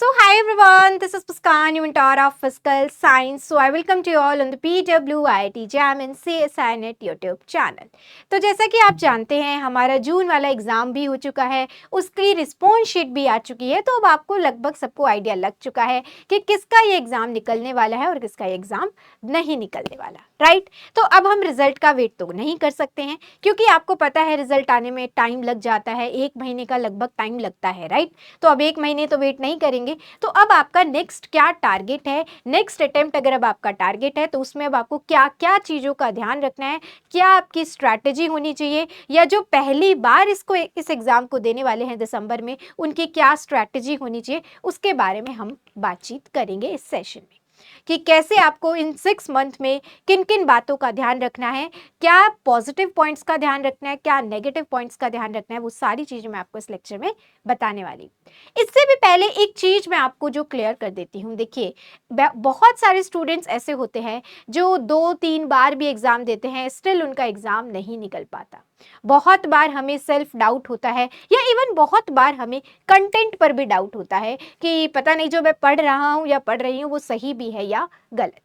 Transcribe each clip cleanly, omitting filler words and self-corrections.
So hi everyone, this is Muskan, your mentor of Physical Science. So I welcome to you all on the PW IIT JAM and CSINet YouTube channel. तो जैसा कि आप जानते हैं हमारा जून वाला exam भी हो चुका है, उसकी रिस्पॉन्स शीट भी आ चुकी है, तो अब आपको लगभग सबको आइडिया लग चुका है कि किसका ये एग्ज़ाम निकलने वाला है और किसका ये एग्ज़ाम नहीं निकलने वाला, राइट? तो अब हम रिजल्ट का वेट तो नहीं कर सकते हैं क्योंकि आपको पता है रिजल्ट आने में टाइम लग जाता है, 1 महीने का लगभग टाइम लगता है, राइट? तो अब 1 महीने तो वेट नहीं करेंगे। तो अब आपका नेक्स्ट क्या टारगेट है, नेक्स्ट अटेम्प्ट अगर अब आपका टारगेट है तो उसमें अब आपको क्या क्या चीज़ों का ध्यान रखना है, क्या आपकी स्ट्रैटेजी होनी चाहिए, या जो पहली बार इस एग्ज़ाम को देने वाले हैं दिसंबर में उनकी क्या स्ट्रैटेजी होनी चाहिए, उसके बारे में हम बातचीत करेंगे इस सेशन में कि कैसे आपको इन 6 मंथ में किन किन बातों का ध्यान रखना है, क्या पॉजिटिव पॉइंट्स का ध्यान रखना है, क्या नेगेटिव पॉइंट्स का ध्यान रखना है, वो सारी चीज़ें मैं आपको इस लेक्चर में बताने वाली हूँ। इससे भी पहले एक चीज़ मैं आपको जो क्लियर कर देती हूँ, देखिए बहुत सारे स्टूडेंट्स ऐसे होते हैं जो 2-3 बार भी एग्ज़ाम देते हैं, स्टिल उनका एग्ज़ाम नहीं निकल पाता। बहुत बार हमें सेल्फ डाउट होता है या इवन बहुत बार हमें कंटेंट पर भी डाउट होता है कि पता नहीं जो मैं पढ़ रहा हूँ या पढ़ रही हूँ वो सही भी है या गलत।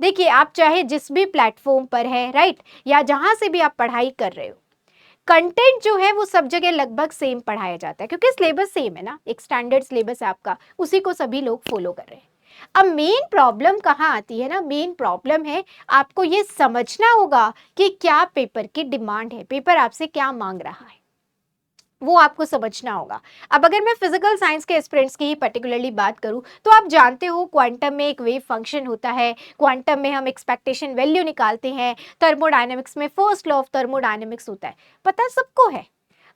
देखिए आप चाहे जिस भी प्लेटफॉर्म पर है, राइट, या जहाँ से भी आप पढ़ाई कर रहे हो, कंटेंट जो है वो सब जगह लगभग सेम पढ़ाया जाता है क्योंकि सिलेबस सेम है ना, एक स्टैंडर्ड सिलेबस है आपका, उसी को सभी लोग फॉलो कर रहे हैं। अब मेन प्रॉब्लम कहाँ आती है ना, मेन प्रॉब्लम है आपको ये समझना होगा कि क्या पेपर की डिमांड है, पेपर आपसे क्या मांग रहा है, वो आपको समझना होगा। अब अगर मैं फिजिकल साइंस के एस्पिरेंट्स की ही पर्टिकुलरली बात करूं तो आप जानते हो क्वांटम में एक वेव फंक्शन होता है, क्वांटम में हम एक्सपेक्टेशन वैल्यू निकालते हैं, थर्मोडायनेमिक्स में फर्स्ट लॉ ऑफ थर्मोडायनेमिक्स होता है, पता सबको है।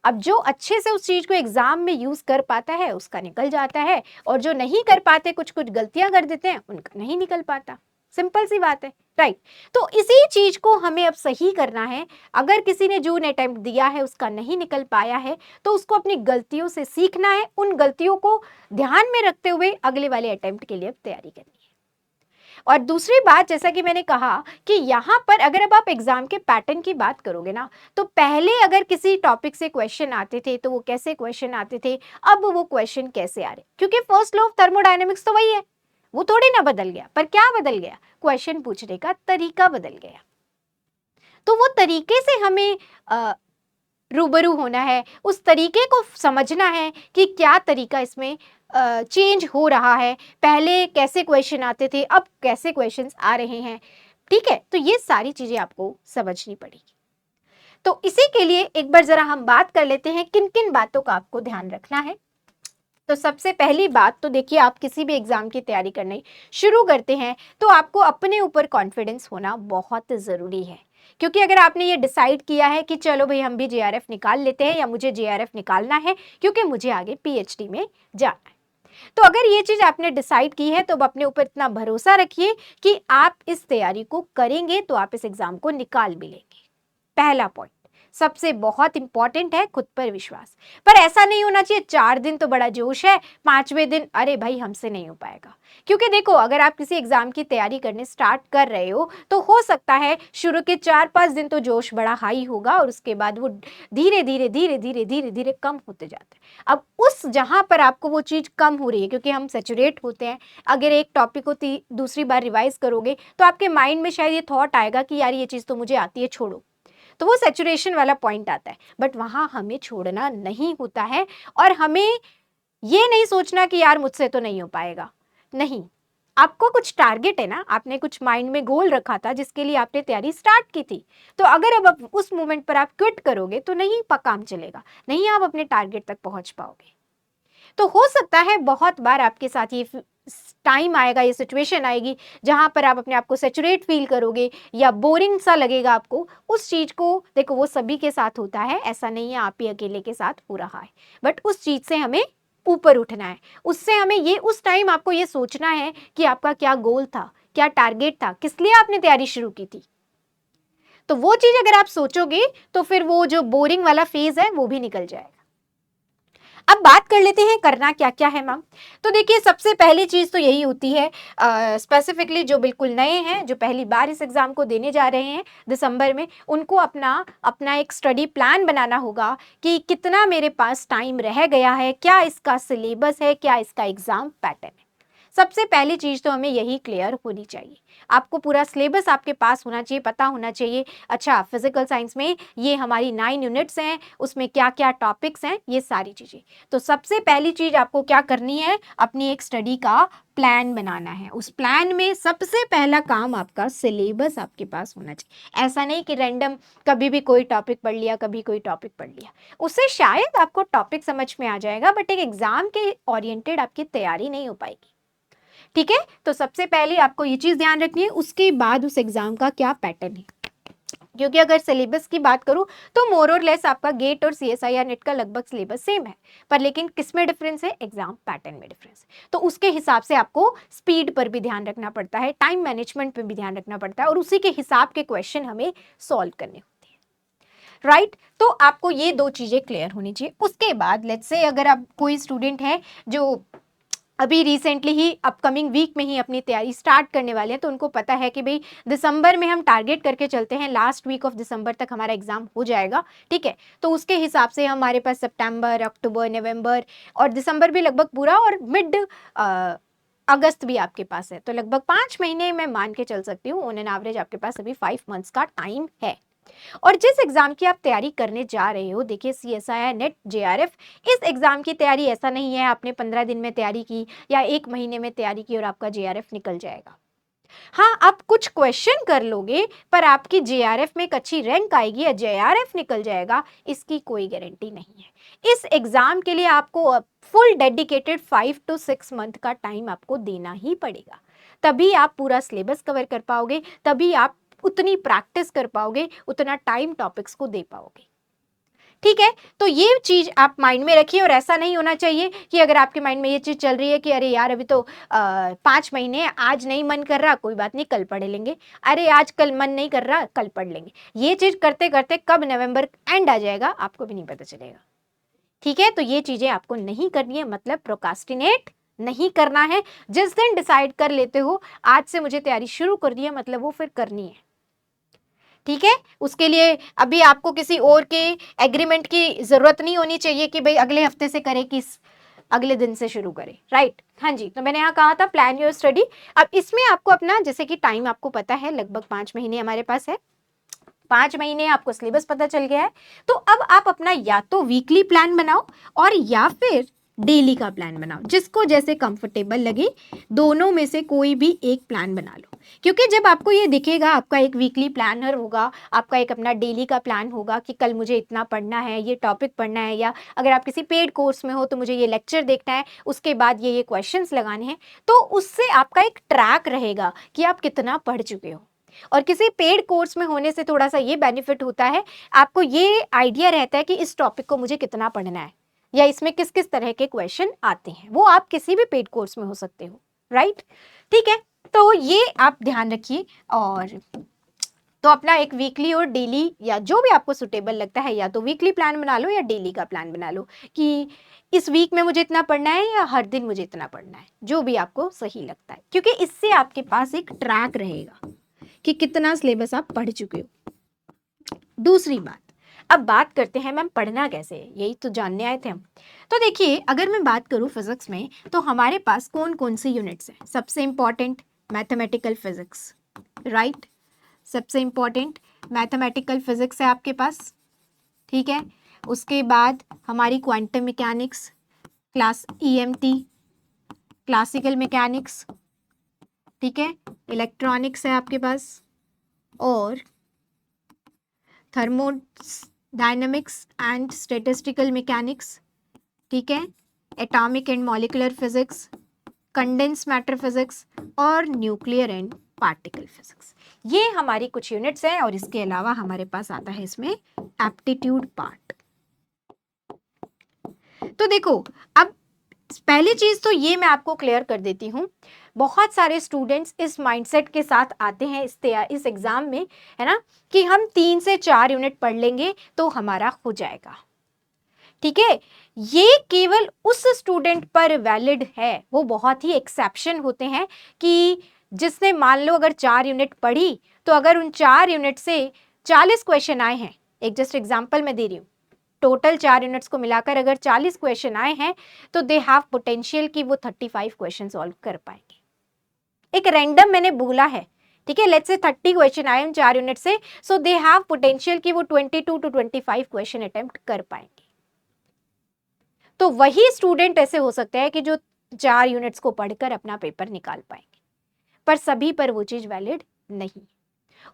अब जो अच्छे से उस चीज को एग्जाम में यूज कर पाता है उसका निकल जाता है, और जो नहीं कर पाते, कुछ कुछ गलतियां कर देते हैं, उनका नहीं निकल पाता। सिंपल सी बात है, राइट? तो इसी चीज को हमें अब सही करना है। अगर किसी ने जून अटेम्प्ट दिया है उसका नहीं निकल पाया है तो उसको अपनी गलतियों से सीखना है, उन गलतियों को ध्यान में रखते हुए अगले वाले अटेम्प्ट के लिए तैयारी करनी है। और दूसरी बात, जैसा कि मैंने कहा कि यहाँ पर अगर अब आप एग्जाम के पैटर्न की बात करोगे ना, तो पहले अगर किसी टॉपिक से क्वेश्चन आते थे तो वो कैसे क्वेश्चन आते थे, अब वो क्वेश्चन कैसे आ रहे, क्योंकि फर्स्ट लॉ ऑफ थर्मोडायनेमिक्स तो वही है, वो थोड़ी ना बदल गया, पर क्या बदल गया, क्वेश्चन पूछने का तरीका बदल गया। तो वो तरीके से हमें रूबरू होना है, उस तरीके को समझना है कि क्या तरीका इसमें चेंज हो रहा है, पहले कैसे क्वेश्चन आते थे, अब कैसे क्वेश्चंस आ रहे हैं, ठीक है? तो ये सारी चीजें आपको समझनी पड़ेगी। तो इसी के लिए एक बार जरा हम बात कर लेते हैं किन किन बातों का आपको ध्यान रखना है। तो सबसे पहली बात तो देखिए, आप किसी भी एग्जाम की तैयारी करने शुरू करते हैं तो आपको अपने ऊपर कॉन्फिडेंस होना बहुत ज़रूरी है, क्योंकि अगर आपने ये डिसाइड किया है कि चलो भाई हम भी जेआरएफ निकाल लेते हैं या मुझे जेआरएफ निकालना है क्योंकि मुझे आगे पीएचडी में जाना है, तो अगर ये चीज़ आपने डिसाइड की है तो अब अपने ऊपर इतना भरोसा रखिए कि आप इस तैयारी को करेंगे तो आप इस एग्ज़ाम को निकाल भी लेंगे। पहला पॉइंट सबसे बहुत इंपॉर्टेंट है, खुद पर विश्वास। पर ऐसा नहीं होना चाहिए 4 दिन तो बड़ा जोश है, 5वें दिन अरे भाई हमसे नहीं हो पाएगा। क्योंकि देखो, अगर आप किसी एग्जाम की तैयारी करने स्टार्ट कर रहे हो तो हो सकता है शुरू के 4-5 दिन तो जोश बड़ा हाई होगा और उसके बाद वो धीरे धीरे धीरे धीरे धीरे धीरे कम होते जाता है। अब उस जहां पर आपको वो चीज़ कम हो रही है, क्योंकि हम सेचुरेट होते हैं, अगर एक टॉपिक को दूसरी बार रिवाइज करोगे तो आपके माइंड में शायद ये थॉट आएगा कि यार ये चीज़ तो मुझे आती है, छोड़ो, तो वो सैचुरेशन वाला पॉइंट आता है। बट वहां हमें छोड़ना नहीं होता है, और हमें ये नहीं सोचना कि यार मुझसे तो नहीं हो पाएगा। नहीं, आपको कुछ टारगेट है ना, आपने कुछ माइंड में गोल रखा था जिसके लिए आपने तैयारी स्टार्ट की थी, तो अगर अब आप उस मोमेंट पर आप क्विट करोगे तो नहीं काम चलेगा, नहीं आप अपने टारगेट तक पहुंच पाओगे। तो हो सकता है बहुत बार आपके साथ ये टाइम आएगा, ये सिचुएशन आएगी जहां पर आप अपने आप को सेचुरेट फील करोगे या बोरिंग सा लगेगा आपको उस चीज को। देखो, वो सभी के साथ होता है, ऐसा नहीं है आप ही अकेले के साथ हो रहा है, बट उस चीज से हमें ऊपर उठना है। उससे हमें ये, उस टाइम आपको ये सोचना है कि आपका क्या गोल था, क्या टारगेट था, किस लिए आपने तैयारी शुरू की थी। तो वो चीज अगर आप सोचोगे तो फिर वो जो बोरिंग वाला फेज है वो भी निकल जाएगा। अब बात कर लेते हैं करना क्या क्या है मैम। तो देखिए सबसे पहली चीज़ तो यही होती है, स्पेसिफिकली जो बिल्कुल नए हैं, जो पहली बार इस एग्ज़ाम को देने जा रहे हैं दिसंबर में, उनको अपना अपना एक स्टडी प्लान बनाना होगा कि कितना मेरे पास टाइम रह गया है, क्या इसका सिलेबस है, क्या इसका एग्ज़ाम पैटर्न है। सबसे पहली चीज़ तो हमें यही क्लियर होनी चाहिए। आपको पूरा सिलेबस आपके पास होना चाहिए, पता होना चाहिए। अच्छा, फिजिकल साइंस में ये हमारी 9 यूनिट्स हैं, उसमें क्या-क्या टॉपिक्स हैं, ये सारी चीज़ें। तो सबसे पहली चीज़ आपको क्या करनी है, अपनी एक स्टडी का प्लान बनाना है। उस प्लान में सबसे पहला काम आपका सिलेबस आपके पास होना चाहिए। ऐसा नहीं कि रैंडम कभी भी कोई टॉपिक पढ़ लिया, कभी कोई टॉपिक पढ़ लिया। उससे शायद आपको टॉपिक समझ में आ जाएगा, बट एक एग्ज़ाम के ओरिएंटेड आपकी तैयारी नहीं हो पाएगी। ठीक है, तो सबसे पहले आपको ये चीज़ ध्यान रखनी है, उसके बाद उस एग्ज़ाम का क्या पैटर्न है। क्योंकि अगर सिलेबस की बात करूं तो मोर और लेस आपका गेट और सीएसआईआर नेट का लगभग सिलेबस सेम है, पर लेकिन किस में डिफरेंस है, एग्जाम पैटर्न में डिफरेंस है। तो उसके हिसाब से आपको स्पीड पर भी ध्यान रखना पड़ता है, टाइम मैनेजमेंट पर भी ध्यान रखना पड़ता है, और उसी के हिसाब के क्वेश्चन हमें सॉल्व करने होते हैं। राइट, तो आपको ये दो चीज़ें क्लियर होनी चाहिए। उसके बाद लेट्स से अगर आप कोई स्टूडेंट है जो अभी रिसेंटली ही अपकमिंग वीक में ही अपनी तैयारी स्टार्ट करने वाले हैं, तो उनको पता है कि भाई दिसंबर में हम टारगेट करके चलते हैं, लास्ट वीक ऑफ दिसंबर तक हमारा एग्जाम हो जाएगा। ठीक है, तो उसके हिसाब से हमारे पास सितंबर, अक्टूबर, नवंबर और दिसंबर भी लगभग पूरा, और मिड अगस्त भी आपके पास है। तो लगभग 5 महीने मैं मान के चल सकती हूँ, ऑन एन एवरेज आपके पास अभी 5 मंथ्स का टाइम है। और जिस एग्जाम की आप तैयारी करने जा रहे हो, देखिए सीएसआईआर नेट जेआरएफ, इस एग्जाम की तैयारी ऐसा नहीं है आपने 15 दिन में तैयारी की या 1 महीने में तैयारी की और आपका जेआरएफ निकल जाएगा। हाँ, आप कुछ क्वेश्चन कर लोगे, पर आपकी जेआरएफ में एक अच्छी रैंक आएगी या जेआरएफ निकल जाएगा, इसकी कोई गारंटी नहीं है। इस एग्जाम के लिए आपको फुल डेडिकेटेड 5 to 6 मंथ का टाइम आपको देना ही पड़ेगा। तभी आप पूरा सिलेबस कवर कर पाओगे, तभी आप उतनी प्रैक्टिस कर पाओगे, उतना टाइम टॉपिक्स को दे पाओगे। ठीक है, तो ये चीज आप माइंड में रखिए। और ऐसा नहीं होना चाहिए कि अगर आपके माइंड में ये चीज चल रही है कि अरे यार अभी तो 5 महीने, आज नहीं मन कर रहा, कोई बात नहीं कल पढ़ लेंगे, अरे आज कल मन नहीं कर रहा कल पढ़ लेंगे, ये चीज करते करते कब नवंबर एंड आ जाएगा आपको भी नहीं पता चलेगा। ठीक है, तो ये चीजें आपको नहीं करनी है, मतलब प्रोकास्टिनेट नहीं करना है। जिस दिन डिसाइड कर लेते हो आज से मुझे तैयारी शुरू कर दी है, मतलब वो फिर करनी है। ठीक है, उसके लिए अभी आपको किसी और के एग्रीमेंट की जरूरत नहीं होनी चाहिए कि भाई अगले हफ्ते से करे कि अगले दिन से शुरू करे। राइट, हाँ जी, तो मैंने यहाँ कहा था प्लान योर स्टडी। अब इसमें आपको अपना, जैसे कि टाइम आपको पता है लगभग 5 महीने हमारे पास है, 5 महीने आपको सिलेबस पता चल गया है, तो अब आप अपना या तो वीकली प्लान बनाओ और या फिर डेली का प्लान बनाओ, जिसको जैसे कंफर्टेबल लगे, दोनों में से कोई भी एक प्लान बना लो। क्योंकि जब आपको ये दिखेगा, आपका एक वीकली प्लानर होगा, आपका एक अपना डेली का प्लान होगा कि कल मुझे इतना पढ़ना है, ये टॉपिक पढ़ना है, या अगर आप किसी पेड कोर्स में हो तो मुझे ये लेक्चर देखना है, उसके बाद ये क्वेश्चंस लगाने हैं, तो उससे आपका एक ट्रैक रहेगा कि आप कितना पढ़ चुके हो। और किसी पेड कोर्स में होने से थोड़ा सा ये बेनिफिट होता है, आपको ये आइडिया रहता है कि इस टॉपिक को मुझे कितना पढ़ना है या इसमें किस किस तरह के क्वेश्चन आते हैं। वो आप किसी भी पेड कोर्स में हो सकते हो। राइट, ठीक है, तो ये आप ध्यान रखिए। और तो अपना एक वीकली और डेली, या जो भी आपको सुटेबल लगता है, या तो वीकली प्लान बना लो या डेली का प्लान बना लो कि इस वीक में मुझे इतना पढ़ना है या हर दिन मुझे इतना पढ़ना है, जो भी आपको सही लगता है, क्योंकि इससे आपके पास एक ट्रैक रहेगा कि कितना सिलेबस आप पढ़ चुके हो। दूसरी बात, अब बात करते हैं मैम पढ़ना कैसे है, यही तो जानने आए थे हम। तो देखिए, अगर मैं बात करूं फिजिक्स में, तो हमारे पास कौन कौन सी यूनिट्स हैं। सबसे इंपॉर्टेंट मैथमेटिकल फिजिक्स, राइट, सबसे इंपॉर्टेंट मैथमेटिकल फिजिक्स है आपके पास। ठीक है, उसके बाद हमारी quantum mechanics, class EMT, classical mechanics, ठीक है, इलेक्ट्रॉनिक्स है आपके पास, और थर्मोडायनेमिक्स एंड स्टैटिस्टिकल मैकेनिक्स, ठीक है, atomic and molecular physics, condense matter physics, और न्यूक्लियर एंड पार्टिकल फिजिक्स। ये हमारी कुछ यूनिट्स हैं। और इसके अलावा हमारे पास आता है इसमें एप्टीट्यूड पार्ट। तो देखो, अब पहली चीज तो ये मैं आपको क्लियर कर देती हूँ, बहुत सारे स्टूडेंट्स इस माइंडसेट के साथ आते हैं इस एग्जाम में, है ना, कि हम 3 से 4 यूनिट पढ़ लेंगे तो हमारा हो जाएगा। ठीक है, ये केवल उस स्टूडेंट पर वैलिड है, वो बहुत ही एक्सेप्शन होते हैं कि जिसने मान लो अगर 4 यूनिट पढ़ी, तो अगर उन 4 यूनिट से 40 क्वेश्चन आए हैं, एक जस्ट एग्जांपल मैं दे रही हूँ, टोटल 4 यूनिट्स को मिलाकर अगर 40 क्वेश्चन आए हैं, तो दे हैव पोटेंशियल कि वो 35 क्वेश्चन सॉल्व कर पाएंगे। एक रैंडम मैंने बोला है, ठीक है, लेट्स से 30 क्वेश्चन आए उन 4 यूनिट से, सो दे हैव पोटेंशियल कि वो 22 टू 25 क्वेश्चन अटेम्प्ट कर पाएंगे। तो वही स्टूडेंट ऐसे हो सकते हैं कि जो 4 यूनिट्स को पढ़कर अपना पेपर निकाल पाएंगे, पर सभी पर वो चीज वैलिड नहीं।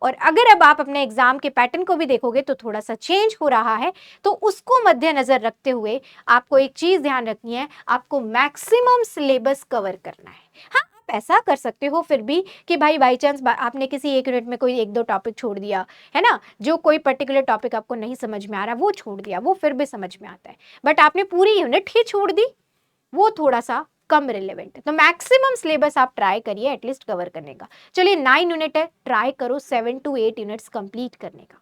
और अगर अब आप अपने एग्जाम के पैटर्न को भी देखोगे तो थोड़ा सा चेंज हो रहा है, तो उसको मद्देनजर रखते हुए आपको एक चीज ध्यान रखनी है, आपको मैक्सिमम सिलेबस कवर करना है। हाँ, आप ऐसा कर सकते हो फिर भी कि भाई बाई चांस आपने किसी एक यूनिट में कोई 1-2 टॉपिक छोड़ दिया है ना, जो कोई पर्टिकुलर टॉपिक आपको नहीं समझ में आ रहा वो छोड़ दिया, वो फिर भी समझ में आता है, बट आपने पूरी यूनिट ही छोड़ दी, वो थोड़ा सा कम रिलेवेंट है। तो मैक्सिमम सिलेबस आप ट्राई करिए एटलीस्ट कवर करने का। चलिए 9 यूनिट है, ट्राई करो 7 to 8 यूनिट्स कंप्लीट करने का,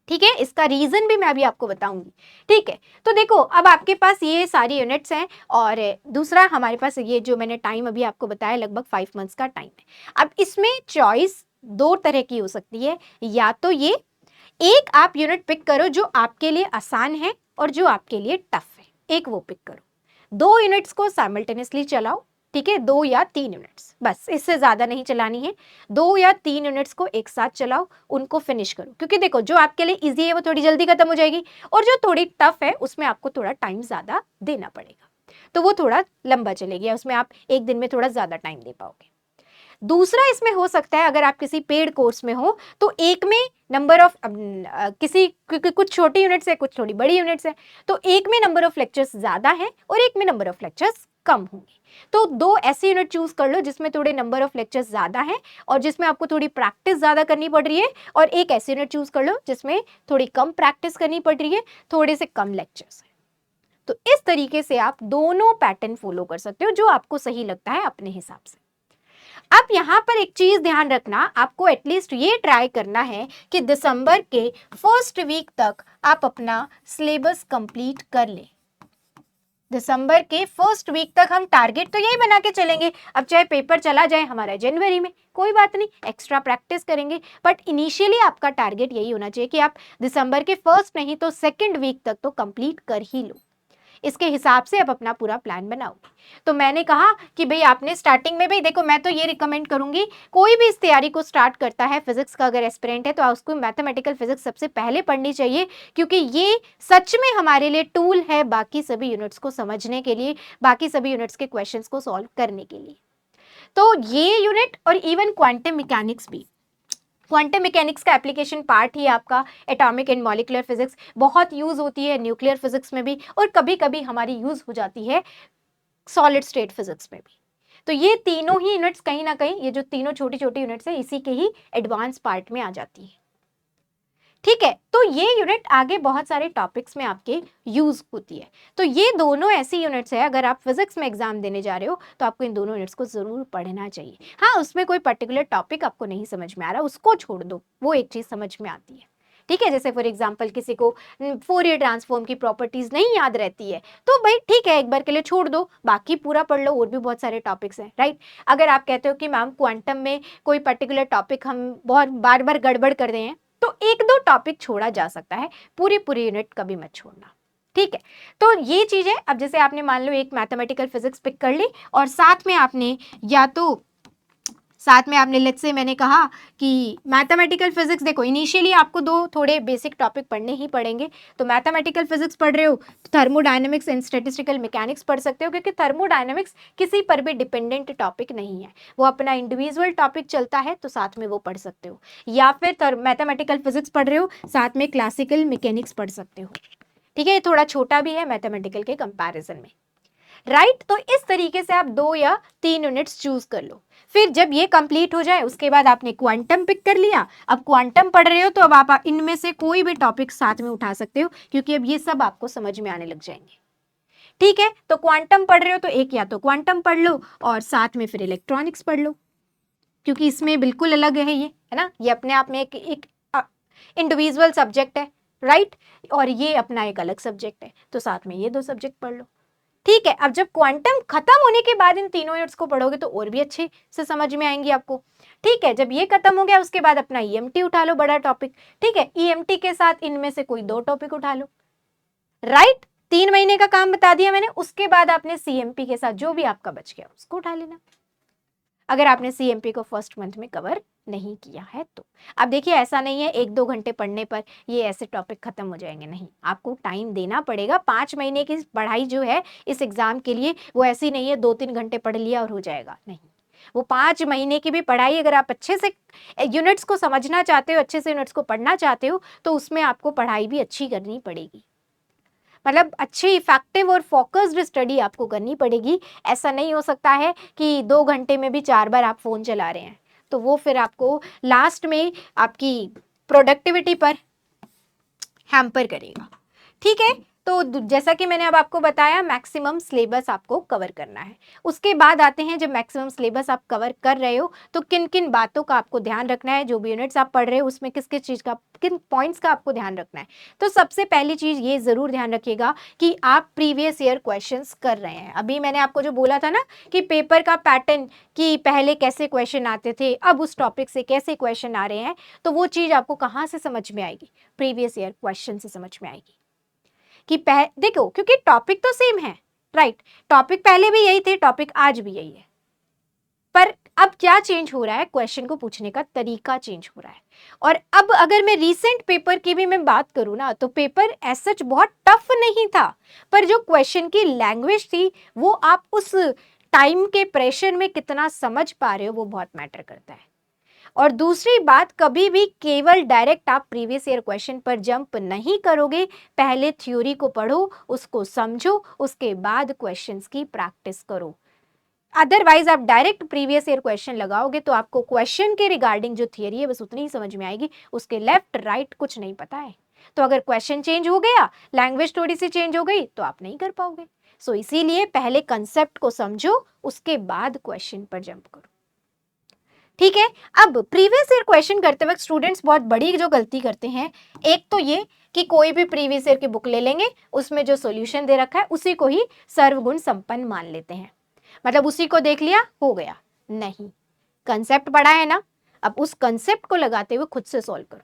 ठीक है। इसका रीजन भी मैं अभी आपको बताऊंगी, ठीक है। तो देखो अब आपके पास ये सारी यूनिट्स हैं, और दूसरा हमारे पास ये जो मैंने टाइम अभी आपको बताया लगभग 5 मंथ्स का टाइम है। अब इसमें चॉइस 2 तरह की हो सकती है, या तो ये एक आप यूनिट पिक करो जो आपके लिए आसान है और जो आपके लिए टफ है, एक वो पिक करो। 2 यूनिट्स को साइमल्टेनियसली चलाओ, ठीक है, 2 या 3 यूनिट्स, बस इससे ज्यादा नहीं चलानी है। 2 या 3 यूनिट्स को एक साथ चलाओ, उनको फिनिश करो, क्योंकि देखो जो आपके लिए इजी है वो थोड़ी जल्दी खत्म हो जाएगी, और जो थोड़ी टफ है उसमें आपको थोड़ा टाइम ज्यादा देना पड़ेगा, तो वो थोड़ा लंबा चलेगी, उसमें आप एक दिन में थोड़ा ज्यादा टाइम दे पाओगे। दूसरा इसमें हो सकता है अगर आप किसी पेड कोर्स में हो, तो एक में नंबर ऑफ किसी कुछ छोटी यूनिट्स है, कुछ थोड़ी बड़ी यूनिट्स है, तो एक में नंबर ऑफ लेक्चर्स ज्यादा है और एक में नंबर ऑफ लेक्चर्स कम होंगे। तो 2 ऐसी यूनिट चूज कर लो जिसमें थोड़े नंबर ऑफ लेक्चर्स ज्यादा है और जिसमें आपको थोड़ी प्रैक्टिस ज्यादा करनी पड़ रही है, और एक ऐसी यूनिट चूज कर लो जिसमें थोड़ी कम प्रैक्टिस करनी पड़ रही है, थोड़े से कम लेक्चर्स है। तो इस तरीके से आप दोनों पैटर्न फॉलो कर सकते हो, जो आपको सही लगता है अपने हिसाब से। अब यहाँ पर एक चीज ध्यान रखना, आपको एटलीस्ट ये ट्राई करना है कि दिसंबर के फर्स्ट वीक तक आप अपना सिलेबस कंप्लीट कर लें। दिसंबर के फर्स्ट वीक तक हम टारगेट तो यही बना के चलेंगे, अब चाहे पेपर चला जाए हमारा जनवरी में, कोई बात नहीं, एक्स्ट्रा प्रैक्टिस करेंगे, बट इनिशियली आपका टारगेट यही होना चाहिए कि आप दिसंबर के फर्स्ट नहीं तो सेकेंड वीक तक तो कंप्लीट कर ही लो। इसके हिसाब से आप अपना पूरा प्लान बनाओगे। तो मैंने कहा कि भाई आपने स्टार्टिंग में, भाई देखो मैं तो ये रिकमेंड करूंगी, कोई भी इस तैयारी को स्टार्ट करता है फिजिक्स का अगर एस्पिरेंट है तो उसको मैथमेटिकल फिजिक्स सबसे पहले पढ़नी चाहिए, क्योंकि ये सच में हमारे लिए टूल है बाकी सभी यूनिट्स को समझने के लिए, बाकी सभी यूनिट्स के क्वेश्चंस को सॉल्व करने के लिए। तो ये यूनिट और इवन क्वांटम मैकेनिक्स भी, क्वांटम मैकेनिक्स का एप्लीकेशन पार्ट ही आपका एटॉमिक एंड मॉलिक्यूलर फिजिक्स बहुत यूज होती है, न्यूक्लियर फिजिक्स में भी, और कभी कभी हमारी यूज हो जाती है सॉलिड स्टेट फिजिक्स में भी। तो ये तीनों ही यूनिट्स कहीं ना कहीं, ये जो तीनों छोटी छोटी यूनिट्स है इसी के ही एडवांस पार्ट में आ जाती है, ठीक है। तो ये यूनिट आगे बहुत सारे टॉपिक्स में आपके यूज होती है। तो ये दोनों ऐसी यूनिट्स है, अगर आप फिजिक्स में एग्जाम देने जा रहे हो तो आपको इन दोनों यूनिट्स को जरूर पढ़ना चाहिए। हाँ, उसमें कोई पर्टिकुलर टॉपिक आपको नहीं समझ में आ रहा, उसको छोड़ दो, वो एक चीज समझ में आती है, ठीक है। जैसे फॉर एग्जाम्पल किसी को फोरियर ट्रांसफॉर्म की प्रॉपर्टीज नहीं याद रहती है, तो भाई ठीक है, एक बार के लिए छोड़ दो, बाकी पूरा पढ़ लो, और भी बहुत सारे टॉपिक्स हैं, राइट। अगर आप कहते हो कि मैम क्वांटम में कोई पर्टिकुलर टॉपिक हम बहुत बार बार गड़बड़ कर रहे हैं, तो 1-2 टॉपिक छोड़ा जा सकता है, पूरी पूरी यूनिट कभी मत छोड़ना, ठीक है। तो ये चीज है। अब जैसे आपने मान लो एक मैथमेटिकल फिजिक्स पिक कर ली, और साथ में आपने लेट्स से मैंने कहा कि मैथमेटिकल फिजिक्स, देखो इनिशियली आपको 2 थोड़े बेसिक टॉपिक पढ़ने ही पड़ेंगे। तो मैथमेटिकल फिजिक्स पढ़ रहे हो तो थर्मोडायनेमिक्स एंड स्टैटिस्टिकल मैकेनिक्स पढ़ सकते हो, क्योंकि थर्मोडायनेमिक्स किसी पर भी डिपेंडेंट टॉपिक नहीं है, वो अपना इंडिविजुअल टॉपिक चलता है, तो साथ में वो पढ़ सकते हो। या फिर मैथमेटिकल फिजिक्स पढ़ रहे हो, साथ में क्लासिकल मैकेनिक्स पढ़ सकते हो, ठीक है। ये थोड़ा छोटा भी है मैथमेटिकल के कंपैरिजन में, राइट। तो इस तरीके से आप 2 या 3 यूनिट्स चूज कर लो। फिर जब ये कंप्लीट हो जाए उसके बाद आपने क्वांटम पिक कर लिया, अब क्वांटम पढ़ रहे हो तो अब आप इनमें से कोई भी टॉपिक साथ में उठा सकते हो, क्योंकि अब ये सब आपको समझ में आने लग जाएंगे, ठीक है। तो क्वांटम पढ़ रहे हो तो एक या तो क्वांटम पढ़ लो और साथ में फिर इलेक्ट्रॉनिक्स पढ़ लो, क्योंकि इसमें बिल्कुल अलग है ये, है ना, ये अपने आप में एक इंडिविजुअल सब्जेक्ट है, राइट, और ये अपना एक अलग सब्जेक्ट है, तो साथ में ये 2 सब्जेक्ट पढ़ लो। ठीक है, अब जब क्वांटम खत्म होने के बाद इन तीनों यूनिट्स को पढ़ोगे तो और भी अच्छे से समझ में आएंगी आपको। ठीक है, जब ये खत्म हो गया उसके बाद अपना ईएमटी उठा लो, बड़ा टॉपिक। ठीक है, ईएमटी के साथ इनमें से कोई 2 टॉपिक उठा लो। राइट, 3 महीने का काम बता दिया मैंने, उसके बाद आपने सीएमपी के साथ जो भी आपका बच गया उसको उठा लेना, अगर आपने सीएमपी को फर्स्ट मंथ में कवर नहीं किया है तो। अब देखिए, ऐसा नहीं है 1-2 घंटे पढ़ने पर ये ऐसे टॉपिक खत्म हो जाएंगे, नहीं, आपको टाइम देना पड़ेगा। 5 महीने की पढ़ाई जो है इस एग्जाम के लिए, वो ऐसी नहीं है 2-3 घंटे पढ़ लिया और हो जाएगा, नहीं। वो 5 महीने की भी पढ़ाई, अगर आप अच्छे से यूनिट्स को समझना चाहते हो, अच्छे से यूनिट्स को पढ़ना चाहते हो, तो उसमें आपको पढ़ाई भी अच्छी करनी पड़ेगी। मतलब अच्छी इफेक्टिव और फोकस्ड स्टडी आपको करनी पड़ेगी। ऐसा नहीं हो सकता है कि 2 घंटे में भी 4 बार आप फोन चला रहे हैं, तो वो फिर आपको लास्ट में आपकी प्रोडक्टिविटी पर हैम्पर करेगा। ठीक है, तो जैसा कि मैंने अब आपको बताया, मैक्सिमम सिलेबस आपको कवर करना है। उसके बाद आते हैं, जब मैक्सिमम सिलेबस आप कवर कर रहे हो तो किन किन बातों का आपको ध्यान रखना है, जो भी यूनिट्स आप पढ़ रहे हो उसमें किस किस चीज़ का, किन पॉइंट्स का आपको ध्यान रखना है। तो सबसे पहली चीज़ ये ज़रूर ध्यान रखिएगा कि आप प्रीवियस ईयर क्वेश्चंस कर रहे हैं। अभी मैंने आपको जो बोला था ना कि पेपर का पैटर्न, कि पहले कैसे क्वेश्चन आते थे, अब उस टॉपिक से कैसे क्वेश्चन आ रहे हैं, तो वो चीज़ आपको कहाँ से समझ में आएगी? प्रीवियस ईयर क्वेश्चन से समझ में आएगी। कि देखो, क्योंकि टॉपिक तो सेम है, राइट, टॉपिक पहले भी यही थे, टॉपिक आज भी यही है, पर अब क्या चेंज हो रहा है? क्वेश्चन को पूछने का तरीका चेंज हो रहा है। और अब अगर मैं रीसेंट पेपर की भी मैं बात करूं ना, तो पेपर एज सच बहुत टफ नहीं था, पर जो क्वेश्चन की लैंग्वेज थी, वो आप उस टाइम के प्रेशर में कितना समझ पा रहे हो, वो बहुत मैटर करता है। और दूसरी बात, कभी भी केवल डायरेक्ट आप प्रीवियस ईयर क्वेश्चन पर जंप नहीं करोगे। पहले थ्योरी को पढ़ो, उसको समझो, उसके बाद क्वेश्चंस की प्रैक्टिस करो। अदरवाइज आप डायरेक्ट प्रीवियस ईयर क्वेश्चन लगाओगे तो आपको क्वेश्चन के रिगार्डिंग जो थियरी है बस उतनी ही समझ में आएगी, उसके लेफ्ट राइट कुछ नहीं पता है। तो अगर क्वेश्चन चेंज हो गया, लैंग्वेज थोड़ी सी चेंज हो गई, तो आप नहीं कर पाओगे। सो इसीलिए पहले कंसेप्ट को समझो, उसके बाद क्वेश्चन पर जंप करो। ठीक है, अब प्रीवियस ईयर क्वेश्चन करते वक्त स्टूडेंट्स बहुत बड़ी जो गलती करते हैं, एक तो ये कि कोई भी प्रीवियस ईयर की बुक ले लेंगे, उसमें जो सॉल्यूशन दे रखा है उसी को ही सर्वगुण संपन्न मान लेते हैं, मतलब उसी को देख लिया हो गया। नहीं, कंसेप्ट पढ़ा है ना, अब उस कंसेप्ट को लगाते हुए खुद से सॉल्व करो,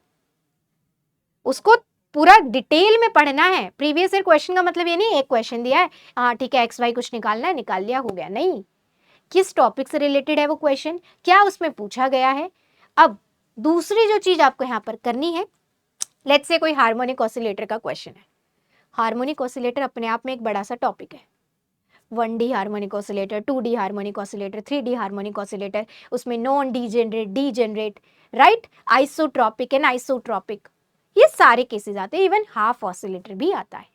उसको पूरा डिटेल में पढ़ना है। प्रीवियस ईयर क्वेश्चन का मतलब ये नहीं एक क्वेश्चन दिया है, हाँ ठीक है, एक्स वाई कुछ निकालना है, निकाल लिया हो गया, नहीं, किस टॉपिक से रिलेटेड है वो क्वेश्चन, क्या उसमें पूछा गया है। अब दूसरी जो चीज आपको यहाँ पर करनी है, लेट्स से कोई हार्मोनिक ऑसिलेटर का क्वेश्चन है। हार्मोनिक ऑसिलेटर अपने आप में एक बड़ा सा टॉपिक है। 1D harmonic oscillator, 2D harmonic oscillator, 3D harmonic oscillator, उसमें non degenerate, degenerate, right, isotropic and isotropic, ये सारे केसेस आते हैं। इवन हाफ ऑसिलेटर भी आता है।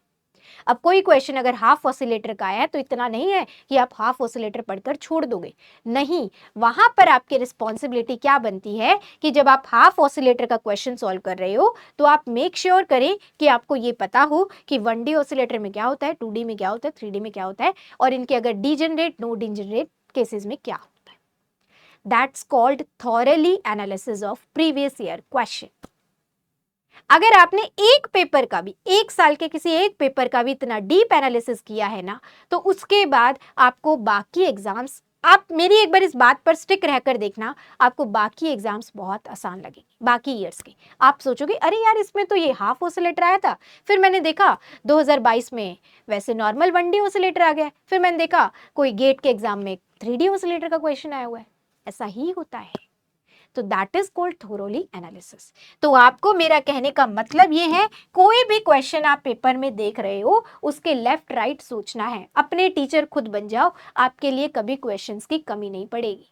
अब कोई क्वेश्चन अगर हाफ ऑसिलेटर का आया है तो इतना नहीं है कि आप हाफ ऑसिलेटर पढ़कर छोड़ दोगे, नहीं, वहां पर आपकी रिस्पॉन्सिबिलिटी क्या बनती है कि जब आप हाफ ऑसिलेटर का क्वेश्चन सॉल्व कर रहे हो तो आप मेक श्योर करें कि आपको ये पता हो कि 1D ऑसिलेटर में क्या होता है, 2D में क्या होता है, 3D में क्या होता है, और इनके अगर डीजेनरेट, नो डीजेनरेट केसेस में क्या होता है। That's called thoroughly analysis of previous year question. अगर आपने एक पेपर का भी, एक साल के किसी एक पेपर का भी इतना डीप एनालिसिस किया है ना, तो उसके बाद आपको बाकी एग्जाम्स, आप मेरी एक बार इस बात पर स्टिक रहकर देखना, आपको बाकी एग्जाम्स बहुत आसान लगेंगे। बाकी ईयर्स के आप सोचोगे अरे यार इसमें तो ये हाफ ऑसिलेटर आया था, फिर मैंने देखा 2022 में वैसे नॉर्मल 1D ऑसिलेटर आ गया, फिर मैंने देखा कोई गेट के एग्जाम में 3D ऑसिलेटर का क्वेश्चन आया हुआ है। ऐसा ही होता है, तो that is called thoroughly analysis. तो आपको मेरा कहने का मतलब ये है, कोई भी क्वेश्चन आप पेपर में देख रहे हो उसके लेफ्ट राइट सोचना है, अपने टीचर खुद बन जाओ, आपके लिए कभी क्वेश्चंस की कमी नहीं पड़ेगी।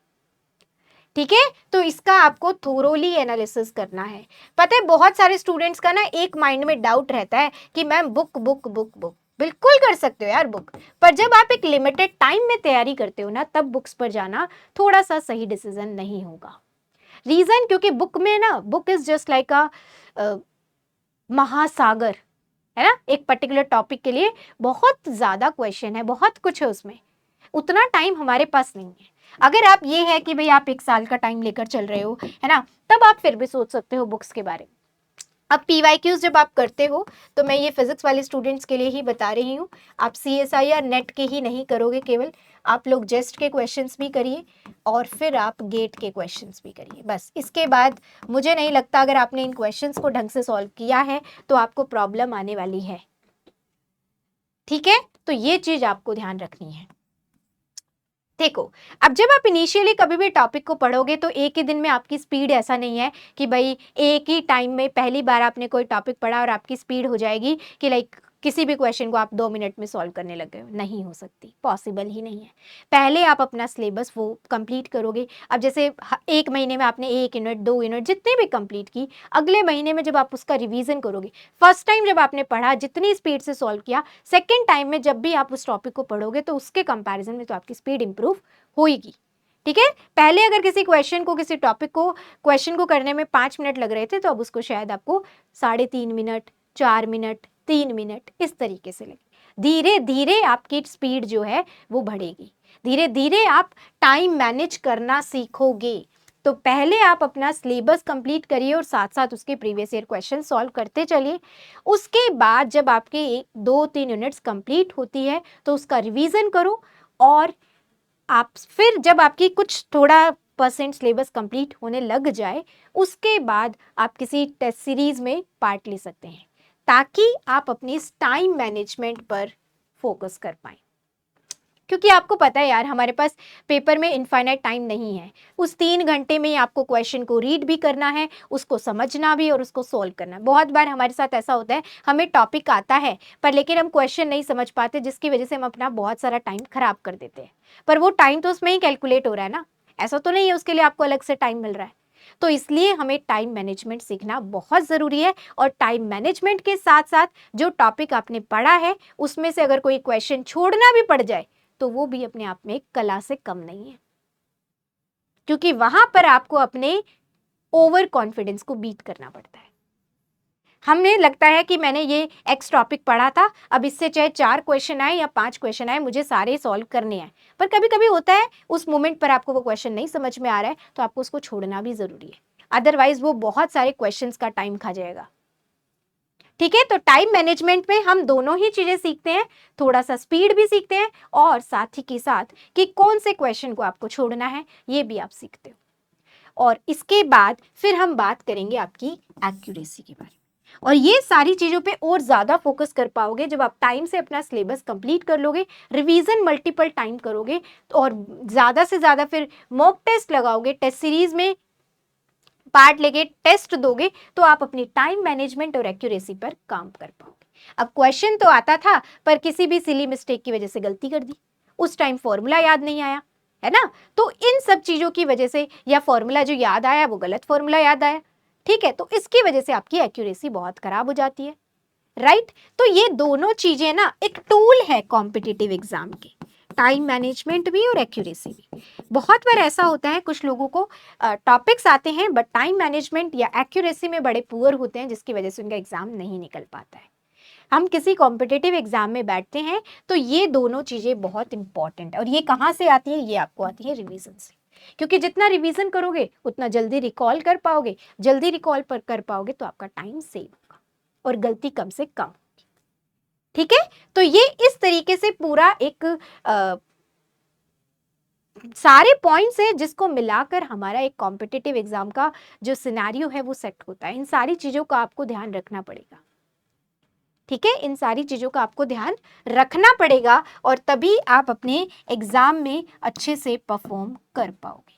ठीक है, तो इसका आपको थोरोली एनालिसिस करना है। पता है बहुत सारे स्टूडेंट्स का ना एक माइंड में डाउट रहता है कि ma'am book book book book, बिल्कुल कर सकते हो यार बुक, पर जब आप एक लिमिटेड टाइम में तैयारी करते हो ना, तब बुक्स पर जाना थोड़ा सा सही डिसीजन नहीं होगा। रीजन, क्योंकि बुक में ना, बुक इज जस्ट लाइक अ महासागर है ना, एक पर्टिकुलर टॉपिक के लिए बहुत ज्यादा क्वेश्चन है, बहुत कुछ है उसमें, उतना टाइम हमारे पास नहीं है। अगर आप ये है कि भाई आप 1 साल का टाइम लेकर चल रहे हो है ना, तब आप फिर भी सोच सकते हो बुक्स के बारे में, अब पीवाईक्यूज जब आप करते हो तो मैं ये फिजिक्स वाले स्टूडेंट्स के लिए ही बता रही हूँ, आप सीएसआई या नेट के ही नहीं करोगे केवल, आप लोग जेस्ट के क्वेश्चंस भी करिए और फिर आप गेट के क्वेश्चंस भी करिए। बस इसके बाद मुझे नहीं लगता अगर आपने इन क्वेश्चंस को ढंग से सॉल्व किया है तो आपको प्रॉब्लम आने वाली है। ठीक है, तो ये चीज आपको ध्यान रखनी है। देखो, अब जब आप इनिशियली कभी भी टॉपिक को पढ़ोगे तो एक ही दिन में आपकी स्पीड ऐसा नहीं है कि भाई एक ही टाइम में पहली बार आपने कोई टॉपिक पढ़ा और आपकी स्पीड हो जाएगी कि लाइक किसी भी क्वेश्चन को आप 2 मिनट में सॉल्व करने लग गए हो। नहीं हो सकती, पॉसिबल ही नहीं है। पहले आप अपना सिलेबस वो कंप्लीट करोगे। अब जैसे एक महीने में आपने 1 यूनिट 2 यूनिट जितनी भी कंप्लीट की, अगले महीने में जब आप उसका रिवीजन करोगे, फर्स्ट टाइम जब आपने पढ़ा जितनी स्पीड से सॉल्व किया, सेकेंड टाइम में जब भी आप उस टॉपिक को पढ़ोगे तो उसके कंपैरिजन में तो आपकी स्पीड इंप्रूव होगी। ठीक है, पहले अगर किसी क्वेश्चन को, किसी टॉपिक को, क्वेश्चन को करने में 5 मिनट लग रहे थे तो अब उसको शायद आपको 3.5 मिनट, 4 मिनट, 3 मिनट इस तरीके से लगे। धीरे धीरे आपकी स्पीड जो है वो बढ़ेगी, धीरे धीरे आप टाइम मैनेज करना सीखोगे। तो पहले आप अपना सिलेबस कंप्लीट करिए और साथ साथ उसके प्रीवियस ईयर क्वेश्चन सॉल्व करते चलिए। उसके बाद जब आपके 2-3 यूनिट्स कंप्लीट होती है तो उसका रिवीजन करो और आप फिर जब आपकी कुछ थोड़ा परसेंट सिलेबस कंप्लीट होने लग जाए उसके बाद आप किसी टेस्ट सीरीज में पार्ट ले सकते हैं ताकि आप अपनी टाइम मैनेजमेंट पर फोकस कर पाएं। क्योंकि आपको पता है यार, हमारे पास पेपर में इनफाइनाइट टाइम नहीं है। उस 3 घंटे में ही आपको क्वेश्चन को रीड भी करना है, उसको समझना भी और उसको सोल्व करना है। बहुत बार हमारे साथ ऐसा होता है, हमें टॉपिक आता है पर लेकिन हम क्वेश्चन नहीं समझ पाते, जिसकी वजह से हम अपना बहुत सारा टाइम खराब कर देते हैं। पर वो टाइम तो उसमें ही कैलकुलेट हो रहा है ना, ऐसा तो नहीं है उसके लिए आपको अलग से टाइम मिल रहा है। तो इसलिए हमें टाइम मैनेजमेंट सीखना बहुत ज़रूरी है। और टाइम मैनेजमेंट के साथ साथ जो टॉपिक आपने पढ़ा है उसमें से अगर कोई क्वेश्चन छोड़ना भी पड़ जाए तो वो भी अपने आप में एक कला से कम नहीं है, क्योंकि वहां पर आपको अपने ओवर कॉन्फिडेंस को बीट करना पड़ता है। हमें लगता है कि मैंने ये एक्स टॉपिक पढ़ा था, अब इससे चाहे 4 क्वेश्चन आए या 5 क्वेश्चन आए मुझे सारे सॉल्व करने हैं। पर कभी कभी होता है उस मोमेंट पर आपको वो क्वेश्चन नहीं समझ में आ रहा है तो आपको उसको छोड़ना भी जरूरी है, अदरवाइज वो बहुत सारे क्वेश्चंस का टाइम खा जाएगा। ठीक है, तो टाइम मैनेजमेंट में हम दोनों ही चीजें सीखते हैं, थोड़ा सा स्पीड भी सीखते हैं और साथ ही के साथ कि कौन से क्वेश्चन को आपको छोड़ना है ये भी आप सीखते हो। और इसके बाद फिर हम बात करेंगे आपकी एक्यूरेसी के बारे में। और ये सारी चीजों पे और ज्यादा फोकस कर पाओगे जब आप टाइम से अपना सिलेबस कंप्लीट कर लोगे, रिवीजन मल्टीपल टाइम करोगे और ज्यादा से ज्यादा फिर मॉक टेस्ट लगाओगे, टेस्ट सीरीज में पार्ट लेके टेस्ट दोगे तो आप अपनी टाइम मैनेजमेंट और एक्यूरेसी पर काम कर पाओगे। अब क्वेश्चन तो आता था पर किसी भी सिली मिस्टेक की वजह से गलती कर दी, उस टाइम फॉर्मूला याद नहीं आया, है ना, तो इन सब चीजों की वजह से, या फॉर्मूला जो याद आया वो गलत फॉर्मूला याद आया, ठीक है, तो इसकी वजह से आपकी एक्यूरेसी बहुत खराब हो जाती है। राइट, तो ये दोनों चीजें ना एक टूल है कॉम्पिटिटिव एग्जाम के, टाइम मैनेजमेंट भी और एक्यूरेसी भी। बहुत बार ऐसा होता है कुछ लोगों को टॉपिक्स आते हैं बट टाइम मैनेजमेंट या एक्यूरेसी में बड़े पुअर होते हैं, जिसकी वजह से उनका एग्जाम नहीं निकल पाता है। हम किसी कॉम्पिटिटिव एग्जाम में बैठते हैं तो ये दोनों चीजें बहुत इंपॉर्टेंट है। और ये कहाँ से आती है? ये आपको आती है रिवीजन से, क्योंकि जितना रिवीजन करोगे उतना जल्दी रिकॉल कर पाओगे, जल्दी रिकॉल पर कर पाओगे तो आपका टाइम सेव होगा और गलती कम से कम। ठीक है, तो ये इस तरीके से पूरा एक सारे पॉइंट्स हैं जिसको मिलाकर हमारा एक कॉम्पिटिटिव एग्जाम का जो सिनेरियो है वो सेट होता है। इन सारी चीजों का आपको ध्यान रखना पड़ेगा। ठीक है, इन सारी चीजों का आपको ध्यान रखना पड़ेगा और तभी आप अपने एग्जाम में अच्छे से परफॉर्म कर पाओगे।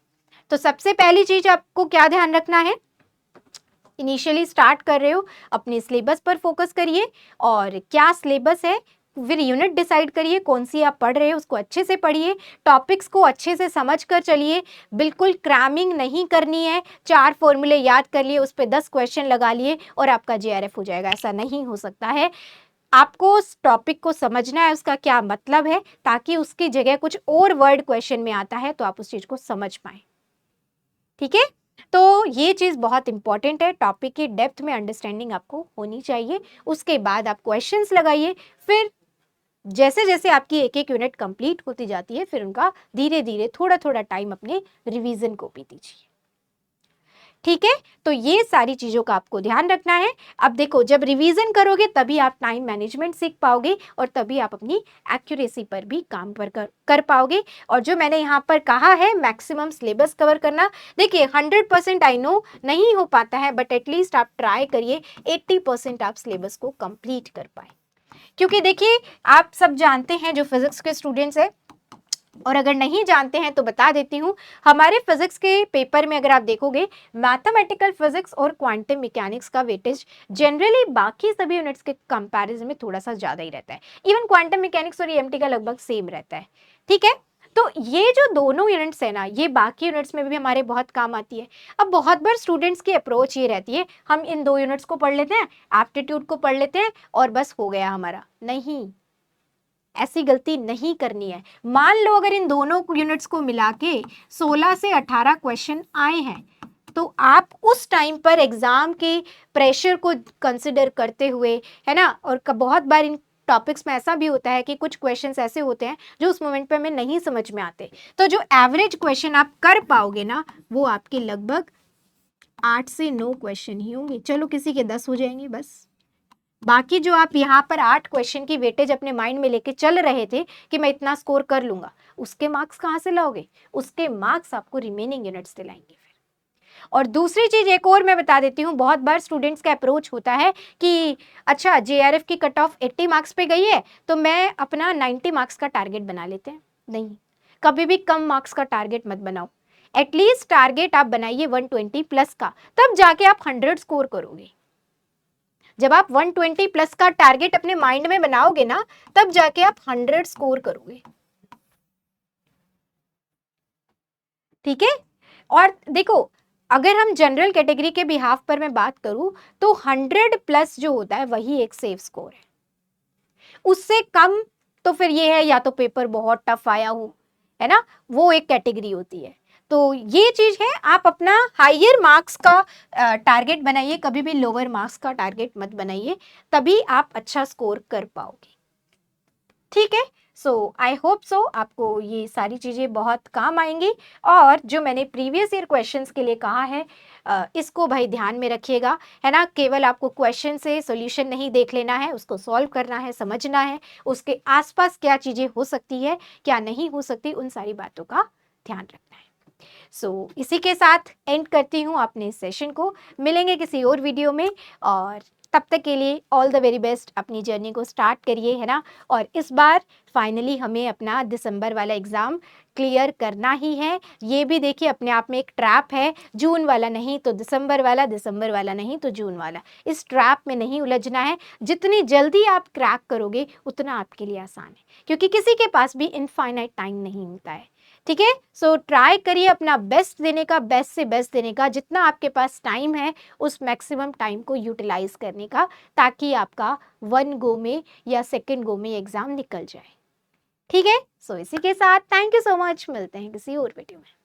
तो सबसे पहली चीज आपको क्या ध्यान रखना है? इनिशियली स्टार्ट कर रहे हो, अपने सिलेबस पर फोकस करिए और क्या सिलेबस है, फिर यूनिट डिसाइड करिए कौन सी आप पढ़ रहे हो, उसको अच्छे से पढ़िए, टॉपिक्स को अच्छे से समझ कर चलिए, बिल्कुल क्रैमिंग नहीं करनी है। 4 फॉर्मूले याद कर लिए, उस पर 10 क्वेश्चन लगा लिए और आपका जेआरएफ हो जाएगा, ऐसा नहीं हो सकता है। आपको उस टॉपिक को समझना है, उसका क्या मतलब है, ताकि उसकी जगह कुछ और वर्ड क्वेश्चन में आता है तो आप उस चीज को समझ पाए। ठीक है, तो ये चीज़ बहुत इंपॉर्टेंट है, टॉपिक की डेप्थ में अंडरस्टैंडिंग आपको होनी चाहिए। उसके बाद आप क्वेश्चंस लगाइए, फिर जैसे जैसे आपकी एक एक यूनिट कंप्लीट होती जाती है फिर उनका धीरे धीरे थोड़ा थोड़ा टाइम अपने रिवीजन को भी दीजिए। ठीक है, तो ये सारी चीज़ों का आपको ध्यान रखना है। अब देखो, जब रिवीजन करोगे तभी आप टाइम मैनेजमेंट सीख पाओगे और तभी आप अपनी एक्यूरेसी पर भी काम कर पाओगे। और जो मैंने यहाँ पर कहा है मैक्सिमम सिलेबस कवर करना, देखिए 100% आई नो नहीं हो पाता है, बट एटलीस्ट आप ट्राई करिए 80% आप सिलेबस को कंप्लीट कर पाए। क्योंकि देखिए, आप सब जानते हैं जो फिजिक्स के स्टूडेंट्स हैं, और अगर नहीं जानते हैं तो बता देती हूँ, हमारे फिजिक्स के पेपर में अगर आप देखोगे, मैथमेटिकल फिजिक्स और क्वांटम मैकेनिक्स का वेटेज जनरली बाकी सभी यूनिट्स के कंपैरिजन में थोड़ा सा ज़्यादा ही रहता है। इवन क्वांटम मैकेनिक्स और ईएमटी का लगभग सेम रहता है। ठीक है, तो ये जो दोनों यूनिट्स है ना, ये बाकी यूनिट्स में भी हमारे बहुत काम आती है। अब बहुत बार स्टूडेंट्स की अप्रोच ये रहती है, हम इन दो यूनिट्स को पढ़ लेते हैं, एप्टीट्यूड को पढ़ लेते हैं और बस हो गया हमारा। नहीं, ऐसी गलती नहीं करनी है। मान लो अगर इन दोनों यूनिट्स को मिला के 16 से 18 क्वेश्चन आए हैं, तो आप उस टाइम पर एग्जाम के प्रेशर को कंसिडर करते हुए, है ना, और बहुत बार इन टॉपिक्स में ऐसा भी होता है कि कुछ क्वेश्चंस ऐसे होते हैं जो उस मोमेंट पे हमें नहीं समझ में आते, तो जो एवरेज क्वेश्चन आप कर पाओगे ना, वो आपके लगभग 8 से 9 क्वेश्चन ही होंगे। चलो किसी के 10 हो जाएंगे बस। बाकी जो आप यहाँ पर 8 क्वेश्चन की वेटेज अपने माइंड में लेके चल रहे थे कि मैं इतना स्कोर कर लूंगा, उसके मार्क्स कहाँ से लाओगे? उसके मार्क्स आपको रिमेनिंग यूनिट्स दिलाएंगे फिर। और दूसरी चीज एक और मैं बता देती हूँ, बहुत बार स्टूडेंट्स का अप्रोच होता है कि अच्छा जेआरएफ की कट ऑफ 80 मार्क्स पे गई है तो मैं अपना 90 मार्क्स का टारगेट बना लेते हैं। नहीं, कभी भी कम मार्क्स का टारगेट मत बनाओ। एटलीस्ट टारगेट आप बनाइए 120 प्लस का, तब जाके आप 100 स्कोर करोगे। जब आप 120 प्लस का टारगेट अपने माइंड में बनाओगे ना, तब जाके आप 100 स्कोर करोगे। ठीक है, और देखो, अगर हम जनरल कैटेगरी के बिहाफ पर मैं बात करूं तो 100 प्लस जो होता है वही एक सेफ स्कोर है। उससे कम तो फिर ये है या तो पेपर बहुत टफ आया हो, है ना, वो एक कैटेगरी होती है। तो ये चीज है, आप अपना हायर मार्क्स का टारगेट बनाइए, कभी भी लोअर मार्क्स का टारगेट मत बनाइए, तभी आप अच्छा स्कोर कर पाओगे। ठीक है, सो आई होप सो आपको ये सारी चीज़ें बहुत काम आएंगी। और जो मैंने प्रीवियस ईयर क्वेश्चंस के लिए कहा है, इसको भाई ध्यान में रखिएगा, है ना। केवल आपको क्वेश्चन से सॉल्यूशन नहीं देख लेना है, उसको सॉल्व करना है, समझना है, उसके आसपास क्या चीज़ें हो सकती है, क्या नहीं हो सकती, उन सारी बातों का ध्यान रखना है। सो इसी के साथ एंड करती हूँ अपने सेशन को। मिलेंगे किसी और वीडियो में, और तब तक के लिए ऑल द वेरी बेस्ट। अपनी जर्नी को स्टार्ट करिए, है ना। और इस बार फाइनली हमें अपना दिसंबर वाला एग्ज़ाम क्लियर करना ही है। ये भी देखिए अपने आप में एक ट्रैप है, जून वाला नहीं तो दिसंबर वाला, दिसंबर वाला नहीं तो जून वाला। इस ट्रैप में नहीं उलझना है। जितनी जल्दी आप क्रैक करोगे उतना आपके लिए आसान है, क्योंकि किसी के पास भी इनफाइनाइट टाइम नहीं होता है। ठीक है, सो ट्राई करिए अपना बेस्ट देने का, बेस्ट से बेस्ट देने का, जितना आपके पास टाइम है उस मैक्सिमम टाइम को यूटिलाइज करने का, ताकि आपका 1 गो में या 2nd गो में एग्जाम निकल जाए। ठीक है, सो इसी के साथ थैंक यू सो मच, मिलते हैं किसी और वीडियो में।